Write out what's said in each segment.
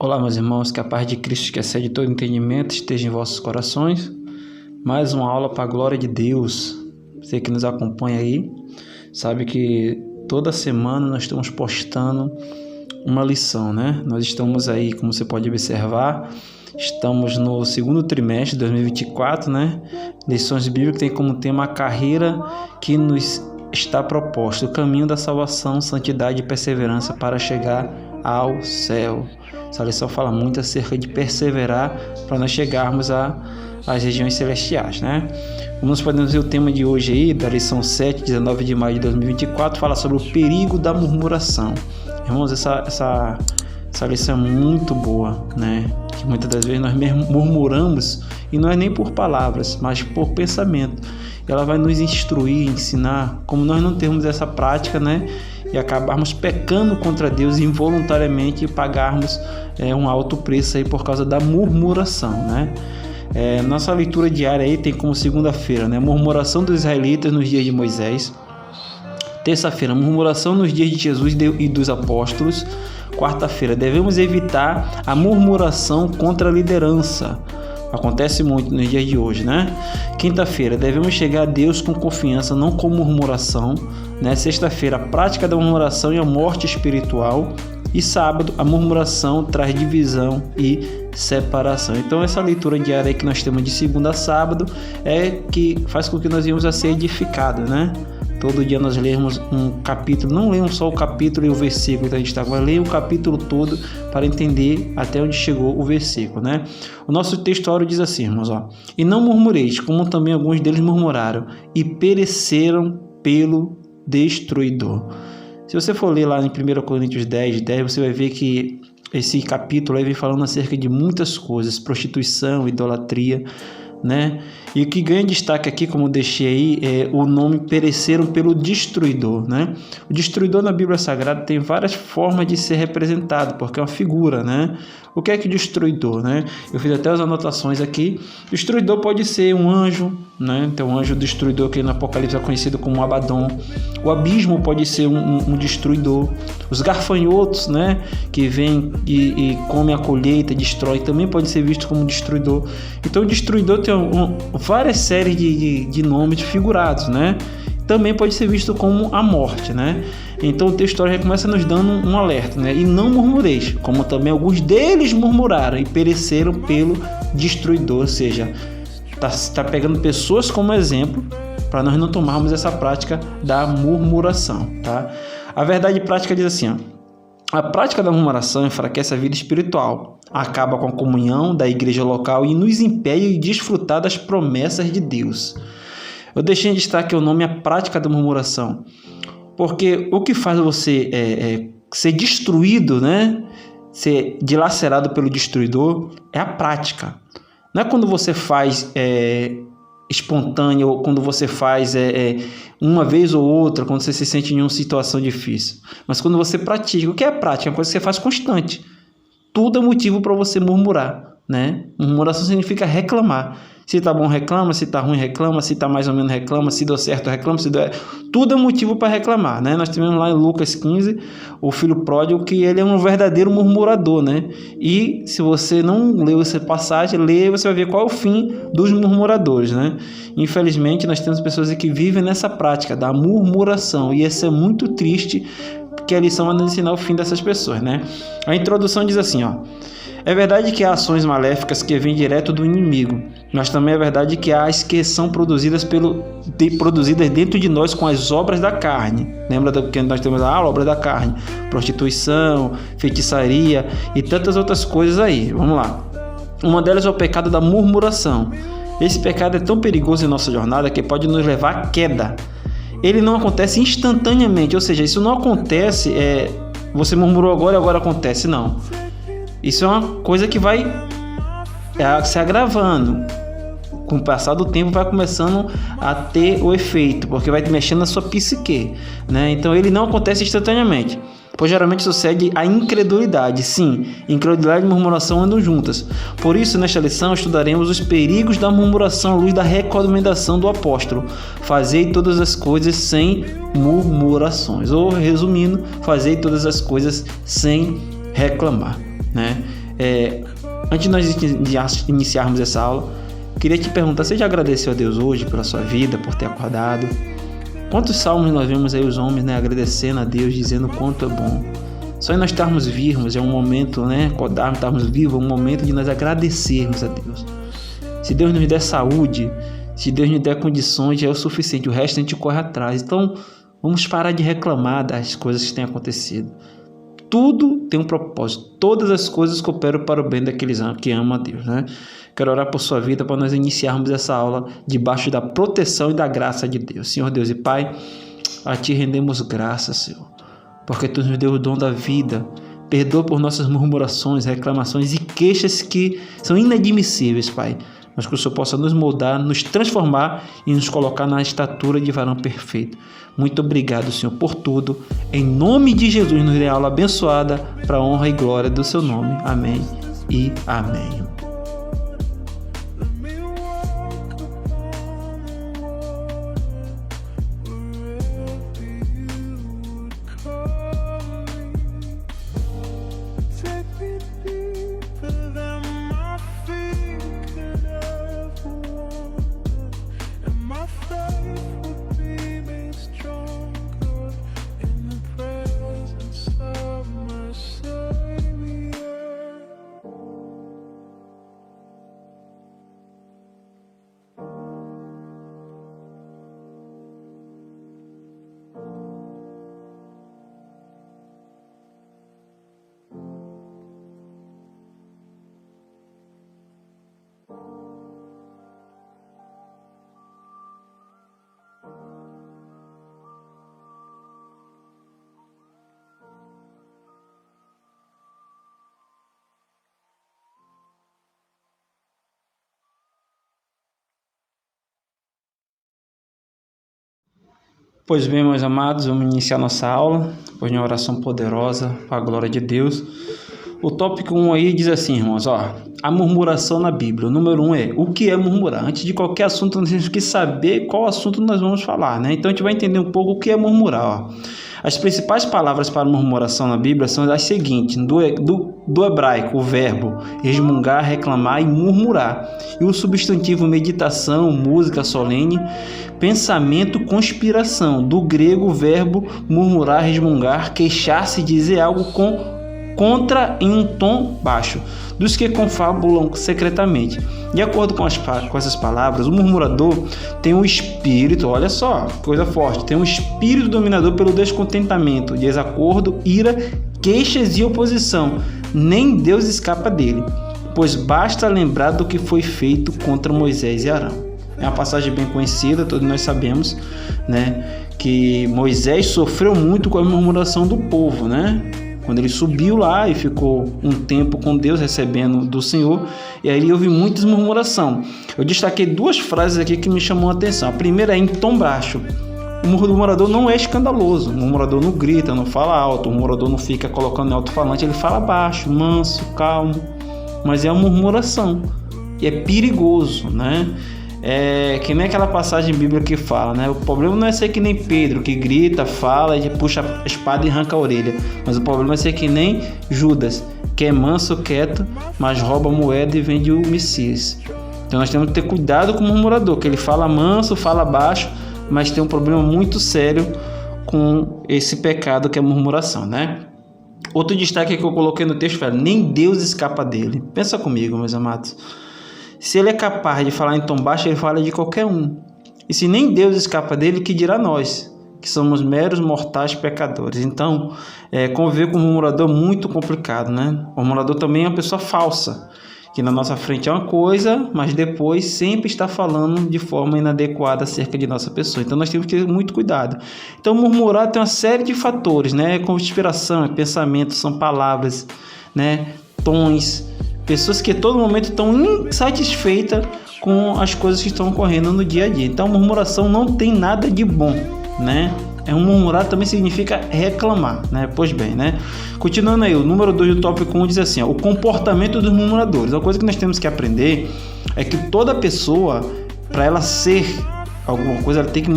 Olá, meus irmãos, que a paz de Cristo, que excede todo entendimento, esteja em vossos corações. Mais uma aula para a glória de Deus. Você que nos acompanha aí, sabe que toda semana nós estamos postando uma lição, né? Nós estamos aí, como você pode observar, estamos no segundo trimestre de 2024, né? Lições bíblicas tem como tema a carreira que nos está proposta, o caminho da salvação, santidade e perseverança para chegar ao céu. Essa lição fala muito acerca de perseverar para nós chegarmos às regiões celestiais, né? Como nós podemos ver o tema de hoje aí, da lição 7, 19 de maio de 2024, fala sobre o perigo da murmuração. Irmãos, essa lição é muito boa, né? Que muitas das vezes nós murmuramos, e não é nem por palavras, mas por pensamento. Ela vai nos instruir, ensinar como nós não temos essa prática, né? E acabarmos pecando contra Deus involuntariamente e pagarmos um alto preço aí por causa da murmuração, né? Nossa leitura diária aí tem como segunda-feira, né? Murmuração dos israelitas nos dias de Moisés. Terça-feira, murmuração nos dias de Jesus e dos apóstolos. Quarta-feira, devemos evitar a murmuração contra a liderança. Acontece muito nos dias de hoje, né? Quinta-feira, devemos chegar a Deus com confiança, não com murmuração, né? Sexta-feira, a prática da murmuração e a morte espiritual. E sábado, a murmuração traz divisão e separação. Então, essa leitura diária que nós temos de segunda a sábado é que faz com que nós venhamos a ser edificados, né? Todo dia nós lemos um capítulo, não lemos só o capítulo e o versículo que a gente está, mas leia o capítulo todo para entender até onde chegou o versículo, né? O nosso textuário diz assim, irmãos, ó: e não murmureis, como também alguns deles murmuraram, e pereceram pelo destruidor. Se você for ler lá em 1 Coríntios 10, você vai ver que esse capítulo aí vem falando acerca de muitas coisas, prostituição, idolatria, né? E o que ganha destaque aqui, como eu deixei aí, é o nome pereceram pelo destruidor, né? O destruidor na Bíblia Sagrada tem várias formas de ser representado, porque é uma figura, né? O que é que destruidor, né? Eu fiz até as anotações aqui. Destruidor pode ser um anjo, né? Tem um anjo destruidor que no Apocalipse é conhecido como Abaddon. O abismo pode ser um destruidor. Os garfanhotos, né? Que vêm e comem a colheita, destrói, também pode ser visto como destruidor. Então o destruidor tem várias séries de nomes figurados, né? Também pode ser visto como a morte, né? Então o texto já começa nos dando um alerta, né? E não murmureis, como também alguns deles murmuraram e pereceram pelo destruidor. Ou seja, está pegando pessoas como exemplo para nós não tomarmos essa prática da murmuração, tá? A verdade prática diz assim, ó: a prática da murmuração enfraquece a vida espiritual, acaba com a comunhão da igreja local e nos impede de desfrutar das promessas de Deus. Eu deixei em destaque o nome a prática da murmuração, porque o que faz você ser destruído, né? Ser dilacerado pelo destruidor é a prática. Não é quando você faz espontâneo, ou quando você faz uma vez ou outra, quando você se sente em uma situação difícil. Mas quando você pratica. O que é prática? É uma coisa que você faz constante. Tudo é motivo para você murmurar, né? Murmuração significa reclamar. Se tá bom, reclama. Se tá ruim, reclama. Se tá mais ou menos, reclama. Se deu certo, reclama. Se deu... Tudo é motivo para reclamar, né? Nós tivemos lá em Lucas 15 o filho pródigo, que ele é um verdadeiro murmurador, né? E se você não leu essa passagem, lê, você vai ver qual é o fim dos murmuradores, né? Infelizmente, nós temos pessoas que vivem nessa prática da murmuração, e isso é muito triste, porque a lição vai nos ensinar o fim dessas pessoas, né? A introdução diz assim, ó: é verdade que há ações maléficas que vêm direto do inimigo, mas também é verdade que há as que são produzidas dentro de nós com as obras da carne. Lembra do que nós temos a obra da carne? Prostituição, feitiçaria e tantas outras coisas aí. Vamos lá. Uma delas é o pecado da murmuração. Esse pecado é tão perigoso em nossa jornada que pode nos levar à queda. Ele não acontece instantaneamente, ou seja, isso não acontece, você murmurou agora e agora acontece, não. Isso é uma coisa que vai se agravando. Com o passar do tempo vai começando a ter o efeito, porque vai mexendo na sua psique, né? Então ele não acontece instantaneamente, pois geralmente sucede a incredulidade. Sim, incredulidade e murmuração andam juntas. Por isso, nesta lição, estudaremos os perigos da murmuração à luz da recomendação do apóstolo: fazei todas as coisas sem murmurações. Ou, resumindo, fazei todas as coisas sem reclamar, né? Antes de nós iniciarmos essa aula, queria te perguntar, você já agradeceu a Deus hoje pela sua vida, por ter acordado? Quantos salmos nós vemos aí os homens, né, agradecendo a Deus, dizendo o quanto é bom. Só em nós estarmos vivos, é um momento, né, acordarmos, estarmos vivos, é um momento de nós agradecermos a Deus. Se Deus nos der saúde, se Deus nos der condições, já é o suficiente, o resto a gente corre atrás. Então, vamos parar de reclamar das coisas que têm acontecido. Tudo tem um propósito, todas as coisas cooperam para o bem daqueles que amam a Deus, né? Quero orar por sua vida para nós iniciarmos essa aula debaixo da proteção e da graça de Deus. Senhor Deus e Pai, a Ti rendemos graças, Senhor, porque Tu nos deu o dom da vida. Perdoa por nossas murmurações, reclamações e queixas que são inadmissíveis, Pai. Mas que o Senhor possa nos moldar, nos transformar e nos colocar na estatura de varão perfeito. Muito obrigado, Senhor, por tudo. Em nome de Jesus, nos dê aula abençoada para a honra e glória do Seu nome. Amém e amém. Pois bem, meus amados, vamos iniciar nossa aula, depois de uma oração poderosa, para a glória de Deus. O tópico 1 aí diz assim, irmãos, a murmuração na Bíblia. O número 1 é, o que é murmurar? Antes de qualquer assunto, nós temos que saber qual assunto nós vamos falar, né? Então, a gente vai entender um pouco o que é murmurar, As principais palavras para murmuração na Bíblia são as seguintes, do hebraico, o verbo resmungar, reclamar e murmurar. E o substantivo meditação, música solene, pensamento, conspiração. Do grego, o verbo murmurar, resmungar, queixar-se, dizer algo contra em um tom baixo, dos que confabulam secretamente. De acordo com essas palavras, o murmurador tem um espírito, olha só, coisa forte, tem um espírito dominador pelo descontentamento, desacordo, ira, queixas e oposição. Nem Deus escapa dele, pois basta lembrar do que foi feito contra Moisés e Arão. É uma passagem bem conhecida, todos nós sabemos, né, que Moisés sofreu muito com a murmuração do povo, né? Quando ele subiu lá e ficou um tempo com Deus, recebendo do Senhor, e aí houve muitas murmuração. Eu destaquei duas frases aqui que me chamam a atenção. A primeira é em tom baixo. O murmurador não é escandaloso, o murmurador não grita, não fala alto, o murmurador não fica colocando em alto-falante, ele fala baixo, manso, calmo, mas é uma murmuração, e é perigoso, né? É que nem aquela passagem bíblica que fala, né? O problema não é ser que nem Pedro, que grita, fala, e puxa a espada e arranca a orelha. Mas o problema é ser que nem Judas, que é manso, quieto, mas rouba a moeda e vende o Messias. Então nós temos que ter cuidado com o murmurador, que ele fala manso, fala baixo, mas tem um problema muito sério com esse pecado que é a murmuração, né? Outro destaque que eu coloquei no texto foi: nem Deus escapa dele. Pensa comigo, meus amados. Se ele é capaz de falar em tom baixo, ele fala de qualquer um. E se nem Deus escapa dele, que dirá nós, que somos meros mortais pecadores? Então, conviver com um murmurador é muito complicado, né? O murmurador também é uma pessoa falsa, que na nossa frente é uma coisa, mas depois sempre está falando de forma inadequada acerca de nossa pessoa. Então, nós temos que ter muito cuidado. Então, murmurar tem uma série de fatores, né? Conspiração, pensamento, são palavras, né? Tons. Pessoas que a todo momento estão insatisfeitas com as coisas que estão ocorrendo no dia a dia. Então, murmuração não tem nada de bom, né? Murmurar também significa reclamar, né? Pois bem, né? Continuando aí, o número 2 do tópico 1 diz assim, o comportamento dos murmuradores. Uma coisa que nós temos que aprender é que toda pessoa, para ela ser alguma coisa, ela tem que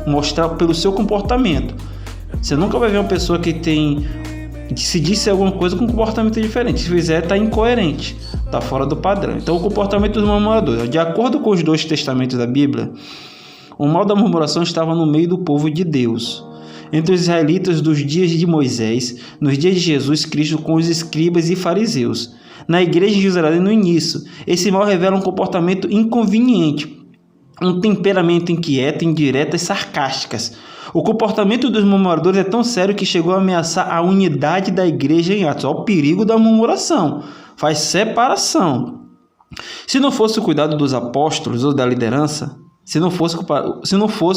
mostrar pelo seu comportamento. Você nunca vai ver uma pessoa que tem Se disse alguma coisa com comportamento diferente, se fizer, está incoerente, está fora do padrão. Então, o comportamento dos murmuradores, de acordo com os dois testamentos da Bíblia, o mal da murmuração estava no meio do povo de Deus, entre os israelitas dos dias de Moisés, nos dias de Jesus Cristo, com os escribas e fariseus. Na igreja de Jerusalém, no início, esse mal revela um comportamento inconveniente, um temperamento inquieto, indiretas sarcásticas. O comportamento dos murmuradores é tão sério que chegou a ameaçar a unidade da igreja em Atos. Olha o perigo da murmuração. Faz separação. Se não fosse o cuidado dos apóstolos ou da liderança, se não fosse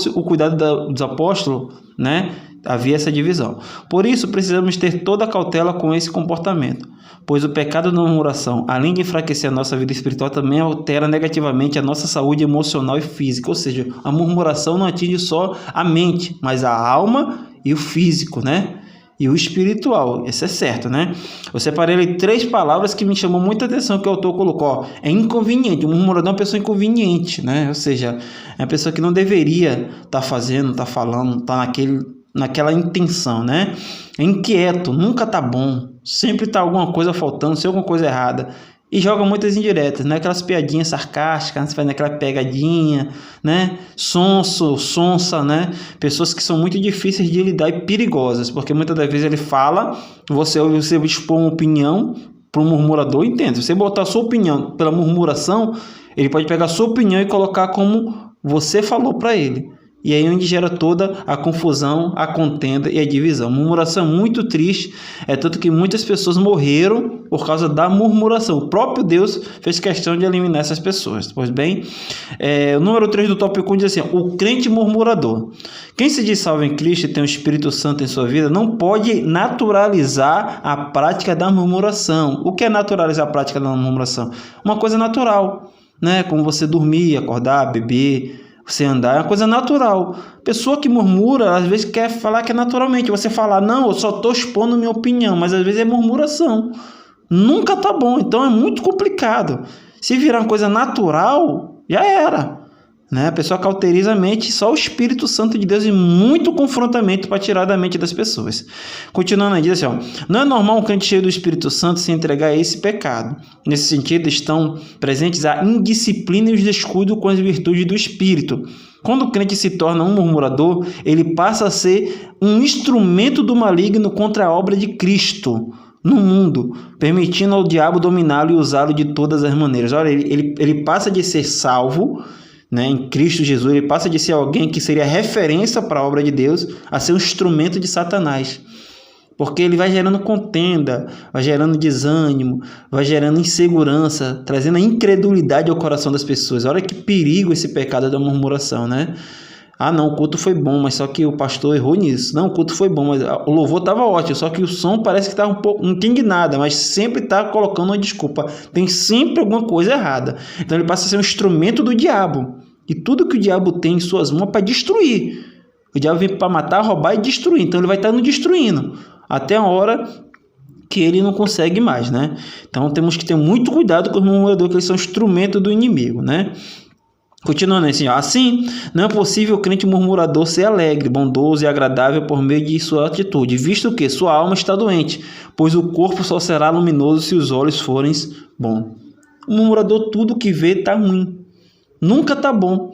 o cuidado dos apóstolos, né, havia essa divisão. Por isso, precisamos ter toda a cautela com esse comportamento, pois o pecado da murmuração, além de enfraquecer a nossa vida espiritual, também altera negativamente a nossa saúde emocional e física. Ou seja, a murmuração não atinge só a mente, mas a alma e o físico, né? E o espiritual. Isso é certo, né? Eu separei ali 3 palavras que me chamou muita atenção que o autor colocou. Ó, é inconveniente. O murmurador é uma pessoa inconveniente, né? Ou seja, é uma pessoa que não deveria estar fazendo, estar falando, estar naquela intenção, né? É inquieto, nunca tá bom, sempre tá alguma coisa faltando, se alguma coisa errada, e joga muitas indiretas, né? Aquelas piadinhas sarcásticas, faz aquela pegadinha, né? Sonsa, né? Pessoas que são muito difíceis de lidar e perigosas, porque muitas das vezes ele fala, você expor uma opinião para um murmurador, entende? Se você botar a sua opinião pela murmuração, ele pode pegar a sua opinião e colocar como você falou para ele. E aí onde gera toda a confusão, a contenda e a divisão. Murmuração é muito triste, é tanto que muitas pessoas morreram por causa da murmuração. O próprio Deus fez questão de eliminar essas pessoas. Pois bem, o número 3 do tópico 1 diz assim, o crente murmurador. Quem se diz salvo em Cristo e tem o Espírito Santo em sua vida, não pode naturalizar a prática da murmuração. O que é naturalizar a prática da murmuração? Uma coisa natural, né? Como você dormir, acordar, beber, você andar, é uma coisa natural. Pessoa que murmura, às vezes quer falar que é naturalmente. Você falar, não, eu só estou expondo minha opinião, mas às vezes é murmuração. Nunca tá bom, então é muito complicado. Se virar uma coisa natural, já era, né? A pessoa cauteriza a mente, só o Espírito Santo de Deus e muito confrontamento para tirar da mente das pessoas. Continuando aí, diz assim, ó, não é normal um crente cheio do Espírito Santo se entregar a esse pecado. Nesse sentido, estão presentes a indisciplina e os descuidos com as virtudes do Espírito. Quando o crente se torna um murmurador, ele passa a ser um instrumento do maligno contra a obra de Cristo no mundo, permitindo ao diabo dominá-lo e usá-lo de todas as maneiras. Olha, ele passa de ser salvo, né, em Cristo Jesus, ele passa de ser alguém que seria referência para a obra de Deus a ser um instrumento de Satanás, porque ele vai gerando contenda, vai gerando desânimo, vai gerando insegurança, trazendo a incredulidade ao coração das pessoas. Olha que perigo esse pecado da murmuração, né? Ah, não, o culto foi bom, mas só que o pastor errou nisso. Não, o culto foi bom, mas o louvor estava ótimo, só que o som parece que está um pouco, não entende nada, mas sempre está colocando uma desculpa. Tem sempre alguma coisa errada. Então ele passa a ser um instrumento do diabo. E tudo que o diabo tem em suas mãos é para destruir. O diabo vem para matar, roubar e destruir. Então ele vai estar nos destruindo até a hora que ele não consegue mais, né? Então temos que ter muito cuidado com os murmuradores, que eles são instrumento do inimigo, né? Continuando assim, ó, assim, não é possível o crente murmurador ser alegre, bondoso e agradável por meio de sua atitude, visto que sua alma está doente, pois o corpo só será luminoso se os olhos forem bons. O murmurador, tudo que vê está ruim, nunca está bom.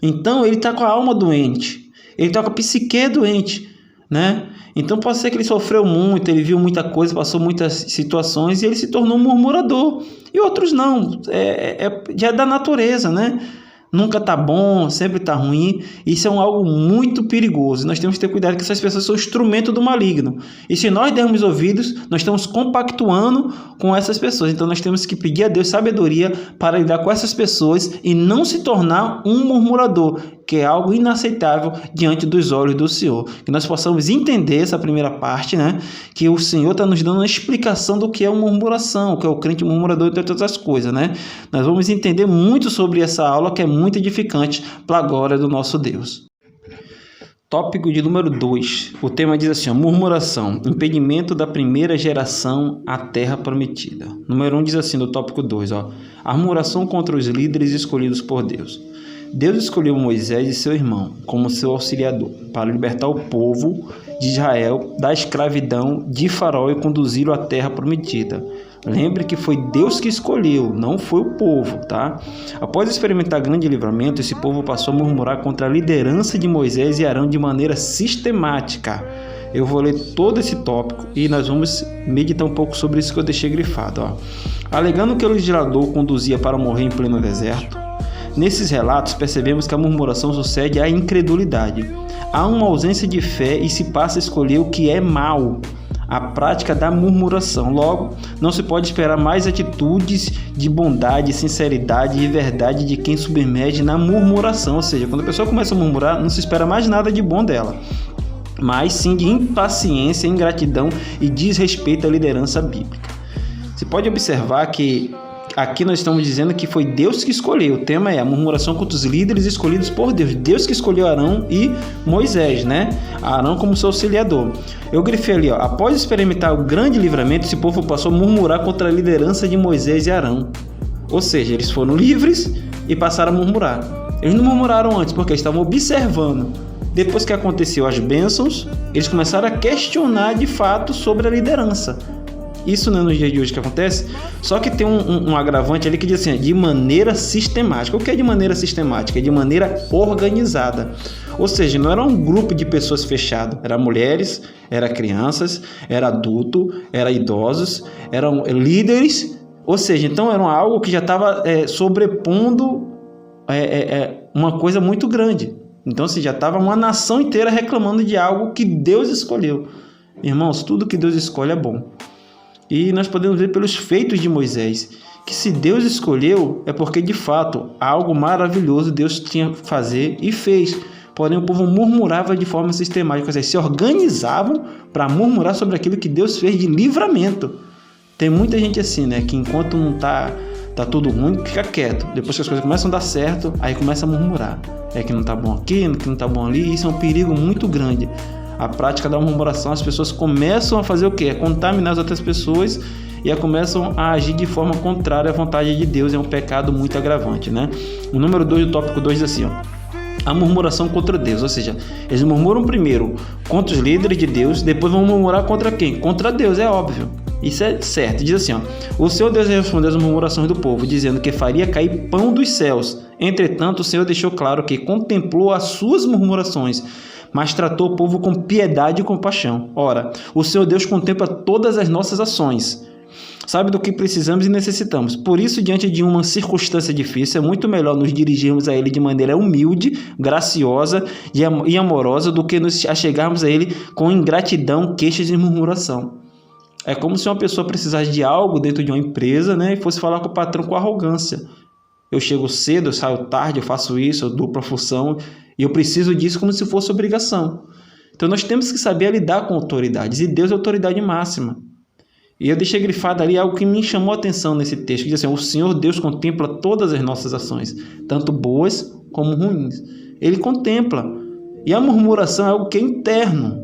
Então ele está com a alma doente, ele está com a psique doente, né? Então pode ser que ele sofreu muito, ele viu muita coisa, passou muitas situações e ele se tornou um murmurador. E outros não, já é da natureza, né? Nunca tá bom, sempre tá ruim. Isso é algo muito perigoso. Nós temos que ter cuidado que essas pessoas são instrumento do maligno. E se nós dermos ouvidos, nós estamos compactuando com essas pessoas. Então nós temos que pedir a Deus sabedoria para lidar com essas pessoas e não se tornar um murmurador, que é algo inaceitável diante dos olhos do Senhor. Que nós possamos entender essa primeira parte, né? Que o Senhor está nos dando uma explicação do que é uma murmuração, o que é o crente murmurador e todas as coisas, né? Nós vamos entender muito sobre essa aula, que é muito edificante para a glória do nosso Deus. Tópico de número 2. O tema diz assim, ó, murmuração, impedimento da primeira geração à terra prometida. Número 1 diz assim, no tópico 2, ó, a murmuração contra os líderes escolhidos por Deus. Deus escolheu Moisés e seu irmão como seu auxiliador para libertar o povo de Israel da escravidão de Faraó e conduzi-lo à terra prometida. Lembre que foi Deus que escolheu, não foi o povo, tá? Após experimentar grande livramento, esse povo passou a murmurar contra a liderança de Moisés e Arão de maneira sistemática. Eu vou ler todo esse tópico e nós vamos meditar um pouco sobre isso que eu deixei grifado. Alegando que o legislador conduzia para morrer em pleno deserto, nesses relatos percebemos que a murmuração sucede à incredulidade. Há uma ausência de fé e se passa a escolher o que é mal, a prática da murmuração. Logo, não se pode esperar mais atitudes de bondade, sinceridade e verdade de quem submerge na murmuração. Ou seja, quando a pessoa começa a murmurar, não se espera mais nada de bom dela, mas sim de impaciência, ingratidão e desrespeito à liderança bíblica. Você pode observar que aqui nós estamos dizendo que foi Deus que escolheu. O tema é a murmuração contra os líderes escolhidos por Deus. Deus que escolheu Arão e Moisés, né? Arão como seu auxiliador. Eu grifei ali, após experimentar o grande livramento, esse povo passou a murmurar contra a liderança de Moisés e Arão. Ou seja, eles foram livres e passaram a murmurar. Eles não murmuraram antes porque estavam observando. Depois que aconteceu as bênçãos, eles começaram a questionar de fato sobre a liderança. Isso não é nos dias de hoje que acontece, só que tem um agravante ali que diz assim, de maneira sistemática. O que é de maneira sistemática? É de maneira organizada. Ou seja, não era um grupo de pessoas fechado, eram mulheres, eram crianças, era adulto, eram idosos, eram líderes, ou seja, então era algo que já estava sobrepondo uma coisa muito grande. Então, já estava uma nação inteira reclamando de algo que Deus escolheu. Irmãos, tudo que Deus escolhe é bom. E nós podemos ver pelos feitos de Moisés, que se Deus escolheu, é porque de fato algo maravilhoso Deus tinha que fazer e fez. Porém, o povo murmurava de forma sistemática, ou seja, se organizavam para murmurar sobre aquilo que Deus fez de livramento. Tem muita gente assim, né, que enquanto não tá tudo ruim, fica quieto. Depois que as coisas começam a dar certo, aí começa a murmurar. É que não tá bom aqui, que não tá bom ali, e isso é um perigo muito grande. A prática da murmuração, as pessoas começam a fazer o quê? Contaminar as outras pessoas e começam a agir de forma contrária à vontade de Deus. É um pecado muito agravante, né? O número 2 do tópico 2 diz assim, a murmuração contra Deus, ou seja, eles murmuram primeiro contra os líderes de Deus, depois vão murmurar contra quem? Contra Deus, é óbvio. Isso é certo. Diz assim, o Senhor Deus respondeu às murmurações do povo, dizendo que faria cair pão dos céus. Entretanto, o Senhor deixou claro que contemplou as suas murmurações, mas tratou o povo com piedade e compaixão. Ora, o Senhor Deus contempla todas as nossas ações, sabe do que precisamos e necessitamos. Por isso, diante de uma circunstância difícil, é muito melhor nos dirigirmos a Ele de maneira humilde, graciosa e amorosa do que nos achegarmos a Ele com ingratidão, queixas e murmuração. É como se uma pessoa precisasse de algo dentro de uma empresa, né, e fosse falar com o patrão com arrogância. Eu chego cedo, eu saio tarde, eu faço isso, eu duplo a função, e eu preciso disso como se fosse obrigação. Então nós temos que saber lidar com autoridades, e Deus é a autoridade máxima. E eu deixei grifado ali algo que me chamou a atenção nesse texto, que diz assim, o Senhor Deus contempla todas as nossas ações, tanto boas como ruins. Ele contempla. E a murmuração é algo que é interno,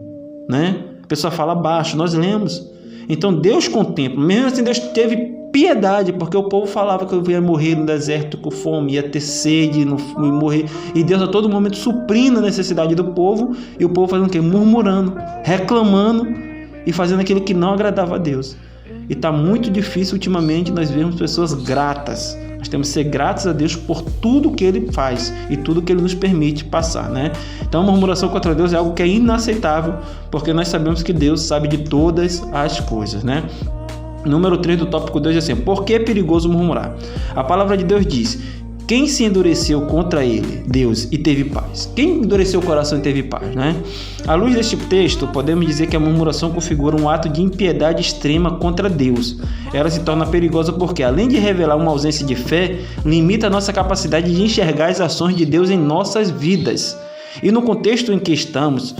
né? A pessoa fala baixo, nós lemos. Então Deus contempla, mesmo assim Deus teve piedade, porque o povo falava que eu ia morrer no deserto com fome, ia ter sede e morrer, e Deus a todo momento suprindo a necessidade do povo, e o povo fazendo o quê? Murmurando, reclamando e fazendo aquilo que não agradava a Deus. E está muito difícil ultimamente nós vermos pessoas gratas. Nós temos que ser gratos a Deus por tudo que Ele faz e tudo que Ele nos permite passar, né? Então a murmuração contra Deus é algo que é inaceitável, porque nós sabemos que Deus sabe de todas as coisas, né? Número 3 do tópico 2 é assim, por que é perigoso murmurar? A palavra de Deus diz, quem se endureceu contra ele, Deus, e teve paz? Quem endureceu o coração e teve paz, né? À luz deste texto, podemos dizer que a murmuração configura um ato de impiedade extrema contra Deus. Ela se torna perigosa porque, além de revelar uma ausência de fé, limita a nossa capacidade de enxergar as ações de Deus em nossas vidas e no contexto em que estamos.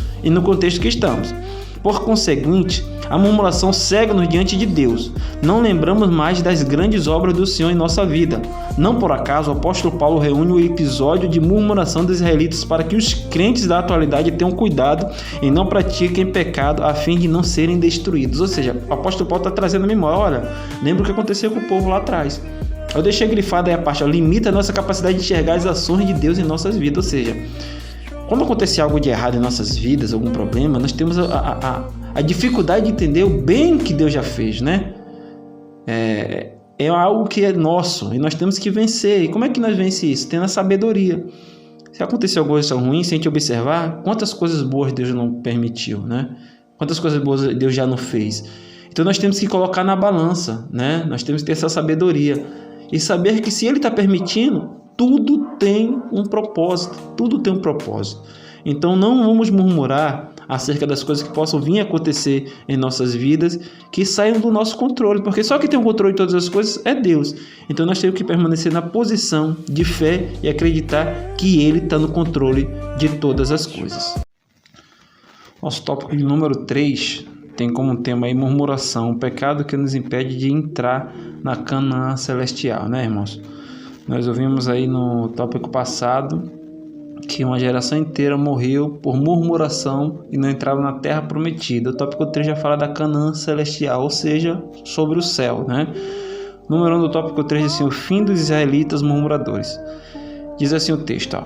Por conseguinte, a murmuração cega-nos diante de Deus. Não lembramos mais das grandes obras do Senhor em nossa vida. Não por acaso, o apóstolo Paulo reúne o episódio de murmuração dos israelitas para que os crentes da atualidade tenham cuidado e não pratiquem pecado a fim de não serem destruídos. Ou seja, o apóstolo Paulo está trazendo a memória. Olha, lembra o que aconteceu com o povo lá atrás. Eu deixei grifada aí a parte, limita a nossa capacidade de enxergar as ações de Deus em nossas vidas. Ou seja, quando acontecer algo de errado em nossas vidas, algum problema, nós temos a dificuldade de entender o bem que Deus já fez, né? É algo que é nosso e nós temos que vencer. E como é que nós vencemos isso? Tendo a sabedoria. Se acontecer alguma coisa ruim, se a gente observar, quantas coisas boas Deus não permitiu, né? Quantas coisas boas Deus já não fez. Então nós temos que colocar na balança, né? Nós temos que ter essa sabedoria e saber que se Ele está permitindo, tudo tem um propósito, tudo tem um propósito. Então não vamos murmurar acerca das coisas que possam vir a acontecer em nossas vidas, que saiam do nosso controle, porque só quem tem o controle de todas as coisas é Deus. Então nós temos que permanecer na posição de fé e acreditar que Ele está no controle de todas as coisas. Nosso tópico de número 3 tem como tema aí murmuração, um pecado que nos impede de entrar na Canaã celestial, né, irmãos? Nós ouvimos aí no tópico passado que uma geração inteira morreu por murmuração e não entrava na terra prometida. O tópico 3 já fala da Canaã celestial, ou seja, sobre o céu, né? Número 1 do tópico 3 diz assim, o fim dos israelitas murmuradores. Diz assim o texto, ó,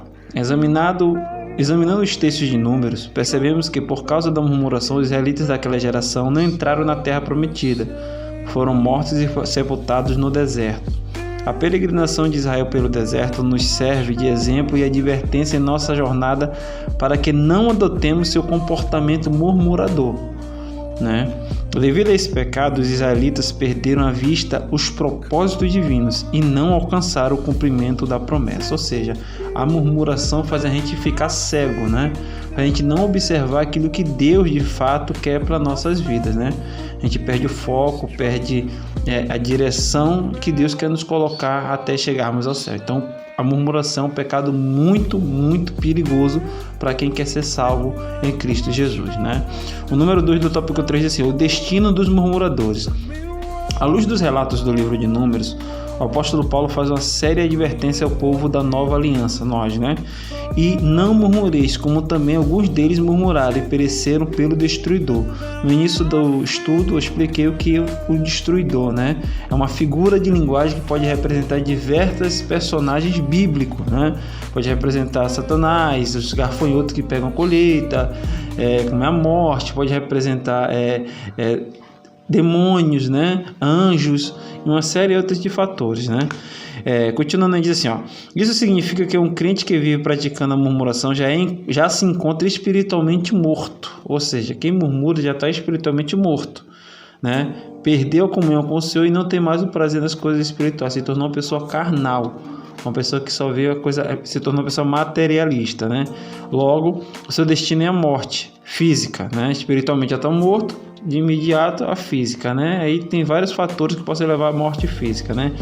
Examinando os textos de Números, percebemos que por causa da murmuração, os israelitas daquela geração não entraram na terra prometida, foram mortos e sepultados no deserto. A peregrinação de Israel pelo deserto nos serve de exemplo e advertência em nossa jornada para que não adotemos seu comportamento murmurador, né? Devido a esse pecado, os israelitas perderam à vista os propósitos divinos e não alcançaram o cumprimento da promessa. Ou seja, a murmuração faz a gente ficar cego, né? A gente não observar aquilo que Deus de fato quer para nossas vidas, né? A gente perde o foco, perde a direção que Deus quer nos colocar até chegarmos ao céu. Então, a murmuração é um pecado muito, muito perigoso para quem quer ser salvo em Cristo Jesus, né? O número 2 do tópico 3 diz assim, o destino dos murmuradores. À luz dos relatos do livro de Números, o apóstolo Paulo faz uma séria advertência ao povo da nova aliança, nós, né? E não murmureis, como também alguns deles murmuraram e pereceram pelo destruidor. No início do estudo eu expliquei o que é o destruidor, né? É uma figura de linguagem que pode representar diversos personagens bíblicos, né? Pode representar Satanás, os gafanhotos que pegam a colheita, como é a morte, pode representar demônios, né? Anjos, e uma série de outros de fatores, né? Continuando, diz assim, ó, isso significa que um crente que vive praticando a murmuração já se encontra espiritualmente morto, ou seja, quem murmura já está espiritualmente morto, né? Perdeu a comunhão com o Senhor e não tem mais o prazer das coisas espirituais, se tornou uma pessoa carnal, uma pessoa que só vê a coisa, se tornou uma pessoa materialista, né? Logo, o seu destino é a morte física, né? Espiritualmente já está morto, de imediato a física, né? Aí tem vários fatores que possam levar à morte física, né?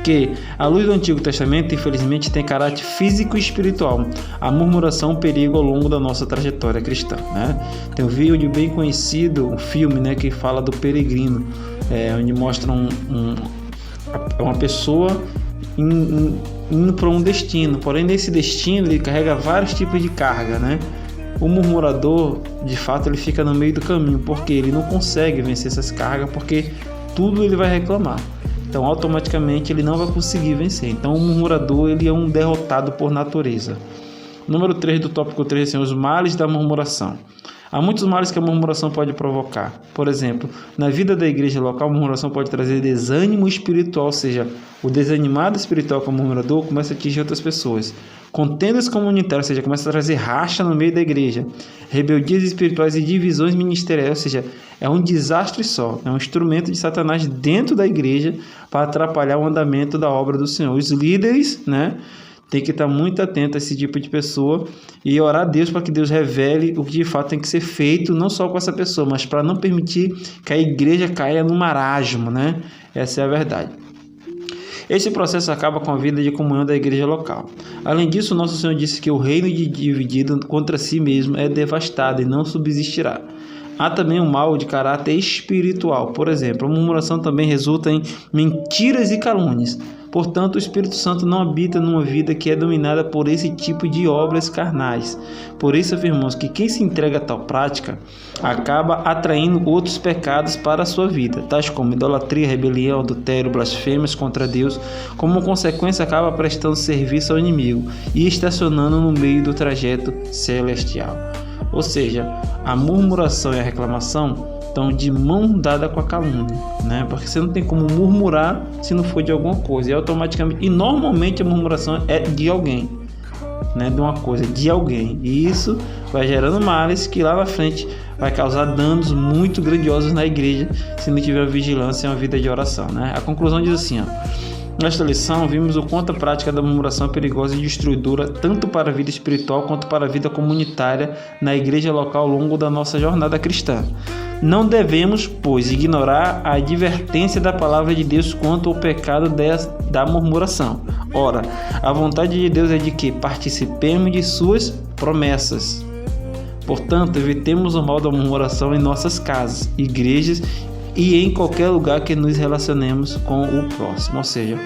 Que a luz do Antigo Testamento, infelizmente, tem caráter físico e espiritual. A murmuração é um perigo ao longo da nossa trajetória cristã, né? Tem um vídeo bem conhecido, um filme, né, que fala do peregrino, onde mostra uma pessoa indo para um destino, porém nesse destino ele carrega vários tipos de carga, né? O murmurador, de fato, ele fica no meio do caminho, porque ele não consegue vencer essas cargas, porque tudo ele vai reclamar. Então, automaticamente, ele não vai conseguir vencer. Então, o murmurador, ele é um derrotado por natureza. Número 3 do tópico 3, assim, os males da murmuração. Há muitos males que a murmuração pode provocar. Por exemplo, na vida da igreja local, a murmuração pode trazer desânimo espiritual, ou seja, o desanimado espiritual como murmurador começa a atingir outras pessoas. Contendas comunitárias, ou seja, começa a trazer racha no meio da igreja. Rebeldias espirituais e divisões ministeriais, ou seja, é um desastre só. É um instrumento de Satanás dentro da igreja para atrapalhar o andamento da obra do Senhor. Os líderes, né, tem que estar muito atento a esse tipo de pessoa e orar a Deus para que Deus revele o que de fato tem que ser feito, não só com essa pessoa, mas para não permitir que a igreja caia no marasmo, né? Essa é a verdade. Esse processo acaba com a vida de comunhão da igreja local. Além disso, nosso Senhor disse que o reino dividido contra si mesmo é devastado e não subsistirá. Há também um mal de caráter espiritual. Por exemplo, a murmuração também resulta em mentiras e calúnias. Portanto, o Espírito Santo não habita numa vida que é dominada por esse tipo de obras carnais. Por isso afirmamos que quem se entrega a tal prática acaba atraindo outros pecados para a sua vida, tais como idolatria, rebelião, adultério, blasfêmias contra Deus. Como consequência, acaba prestando serviço ao inimigo e estacionando no meio do trajeto celestial. Ou seja, a murmuração e a reclamação estão de mão dada com a calúnia, né? Porque você não tem como murmurar se não for de alguma coisa, e automaticamente, e normalmente a murmuração é de alguém, né? De uma coisa, de alguém, e isso vai gerando males que lá na frente vai causar danos muito grandiosos na igreja se não tiver vigilância e uma vida de oração, né? A conclusão diz assim, nesta lição, vimos o quanto a prática da murmuração é perigosa e destruidora tanto para a vida espiritual quanto para a vida comunitária na igreja local ao longo da nossa jornada cristã. Não devemos, pois, ignorar a advertência da palavra de Deus quanto ao pecado da murmuração. Ora, a vontade de Deus é de que participemos de suas promessas. Portanto, evitemos o mal da murmuração em nossas casas, igrejas e em qualquer lugar que nos relacionemos com o próximo. Ou seja,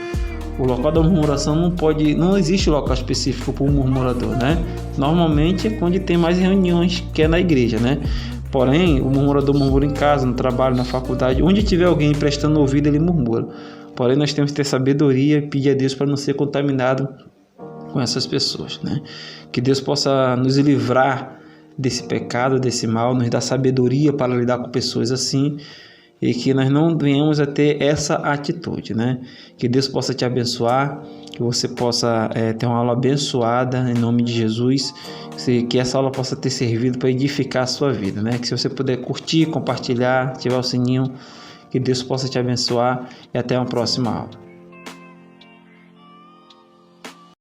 o local da murmuração não existe local específico para o murmurador, né? Normalmente é quando tem mais reuniões, que é na igreja, né? Porém, o murmurador murmura em casa, no trabalho, na faculdade, onde tiver alguém prestando ouvido, ele murmura. Porém, nós temos que ter sabedoria e pedir a Deus para não ser contaminado com essas pessoas, né? Que Deus possa nos livrar desse pecado, desse mal, nos dar sabedoria para lidar com pessoas assim, e que nós não venhamos a ter essa atitude, né? Que Deus possa te abençoar, que você possa ter uma aula abençoada em nome de Jesus, que essa aula possa ter servido para edificar a sua vida, né? Que se você puder curtir, compartilhar, ativar o sininho, que Deus possa te abençoar e até uma próxima aula.